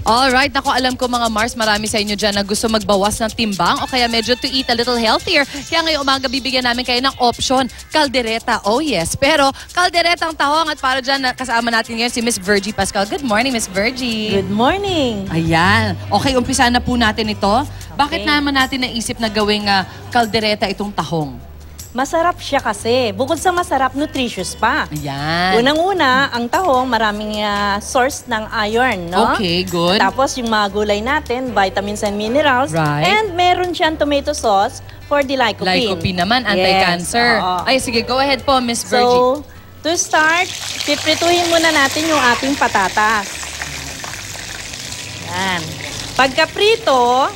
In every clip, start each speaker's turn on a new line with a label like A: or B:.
A: Alright, ako alam ko mga Mars, marami sa inyo dyan na gusto magbawas ng timbang o kaya medyo to eat a little healthier. Kaya ngayong umaga bibigyan namin kayo ng option, kaldereta. Oh yes, pero kaldereta ang tahong at para dyan kasama natin ngayon si Miss Virgie Pascal. Good morning, Miss Virgie.
B: Good morning.
A: Ayan. Okay, umpisa na po natin ito. Bakit naman natin naisip na gawing kaldereta itong tahong?
B: Masarap siya kasi. Bukod sa masarap, nutritious pa.
A: Ayan.
B: Unang-una, ang tahong, maraming source ng iron, no?
A: Okay, good.
B: Tapos yung mga gulay natin, vitamins and minerals.
A: Right.
B: And meron siyang tomato sauce for the lycopene.
A: Lycopene naman, anti-cancer.
B: Yes,
A: Ay, sige, go ahead po, Miss Virgie.
B: So, to start, piprituhin muna natin yung ating patatas. Yan. Pagka-prito,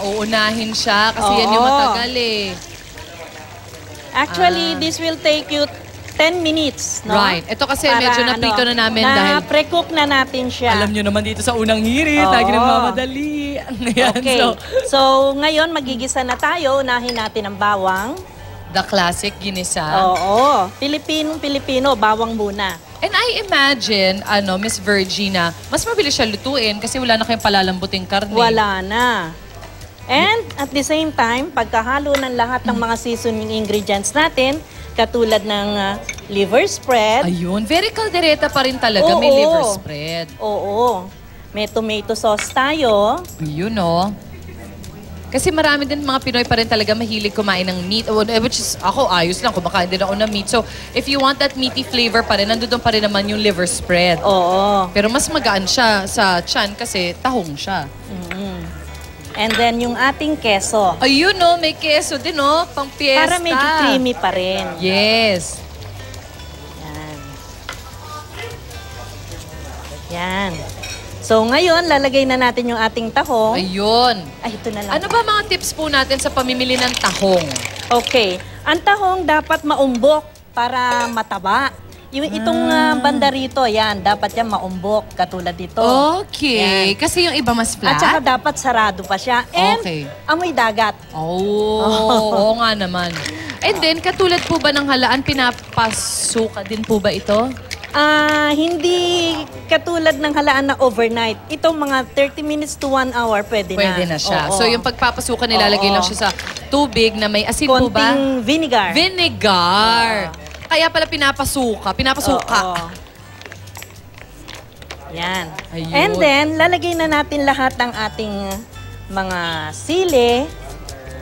A: uunahin siya kasi yan yung matagal eh.
B: actually, this will take you 10 minutes, no?
A: Right. Ito kasi medyo naprito na namin dahil
B: pre-cook na natin siya.
A: alam nyo naman dito sa unang hirit, lagi nagmamadali. Ayan,
B: Okay. So, ngayon magigisa na tayo. Unahin natin ang bawang.
A: the classic ginisa.
B: Oo. Pilipino, bawang muna.
A: And I imagine, Miss Virginia, mas mabilis siya lutuin kasi wala na kayong palalambuting karne.
B: Wala na. And at the same time, pagkahalo ng lahat ng mga seasoning ingredients natin, katulad ng liver spread.
A: Ayun, very kaldereta pa rin talaga.
B: Oo.
A: May liver spread.
B: Oo. May tomato sauce tayo.
A: Ayun, no? Kasi marami din mga Pinoy pa rin talaga mahilig kumain ng meat. Which is, ako ayos lang, kumakain din ako ng meat. So, if you want that meaty flavor pa rin, nandun pa rin naman yung liver spread.
B: Oo.
A: Pero mas magaan siya sa tiyan kasi tahong siya.
B: And then yung ating keso.
A: Ayun, no? May keso din, no? Pang fiesta.
B: Para medyo creamy pa rin.
A: Yes.
B: Yan. Yan. So ngayon, lalagay na natin yung ating tahong.
A: Ayun.
B: Ay, ito na lang.
A: Ano ba mga tips po natin sa pamimili ng tahong?
B: Okay. Ang tahong dapat maumbok para mataba. Itong banda rito, yan, dapat yan maumbok, katulad dito.
A: Okay.
B: Yan.
A: Kasi yung iba mas flat?
B: At saka dapat sarado pa siya. And
A: Okay.
B: amoy dagat.
A: Oo nga naman. And then, katulad po ba ng halaan, pinapasuka din po ba ito?
B: Hindi katulad ng halaan na overnight. Itong mga 30 minutes to 1 hour, pwede na.
A: Pwede na siya.
B: Oo.
A: So, yung pagpapasukan, nilalagay lang siya sa tubig na may asin po ba?
B: Konting vinegar.
A: Vinegar. Kaya pala pinapasuka.
B: Oo. Yan.
A: Ayun.
B: And then, lalagay na natin lahat ng ating mga sili.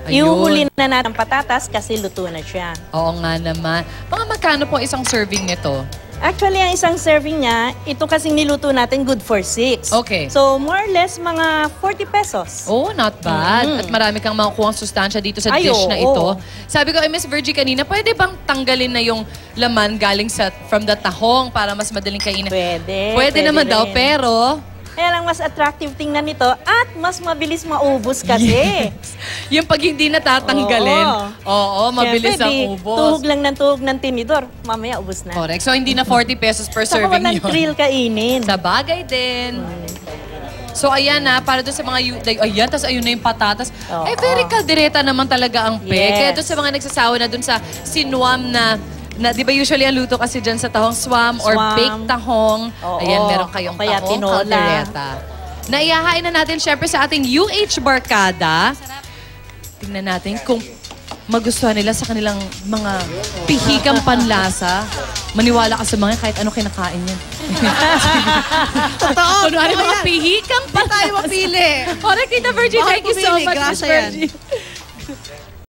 A: Ayun.
B: Ihuhuli na natin ang patatas kasi luto na siya.
A: Oo nga naman. Mga magkano po isang serving nito?
B: Actually, ang isang serving niya, ito kasing niluto natin, good for 6.
A: Okay.
B: So, more or less, mga 40 pesos.
A: Oh, not bad. At marami kang makukuha sustansya dito sa dish na ito. Sabi ko, Miss Virgie kanina, pwede bang tanggalin na yung laman galing from the tahong para mas madaling kainin?
B: Pwede.
A: Pwede naman daw,
B: rin.
A: pero...
B: Kaya lang mas attractive tingnan nito at mas mabilis maubos kasi.
A: Yung pag hindi natatanggalin, oo, mabilis ang ubos.
B: Tuhog lang ng tuhog ng tinidor, mamaya ubos na.
A: Correct. So, hindi na 40 pesos per
B: Saka
A: serving
B: walang
A: yun.
B: thrill kainin.
A: Sa bagay din. So, ayan na, para doon sa mga, ayan, tapos ayun na yung patatas.
B: Oo.
A: Very kaldereta naman talaga ang peg.
B: Yes.
A: Kaya doon sa mga nagsasawa na doon sa sinuam na di ba usually ang luto kasi dyan sa tahong swam or baked tahong.
B: Oo.
A: Ayan, meron kayong
B: Kaya
A: tahong
B: tinola.
A: kaldereta. Naiyahain na natin syempre sa ating UH Barkada. Tingnan natin kung magustuhan nila sa kanilang mga pihikang panlasa. Maniwala ka sa mga kahit ano kinakain yan.
C: Totoo.
A: Kunwari mga pihikang panlasa.
C: Tayo mapili.
A: Correct, Tita Virgie.
C: Bawal
A: Thank you so
C: pumili.
A: much, Miss
C: Grasa yan.
A: Virgie.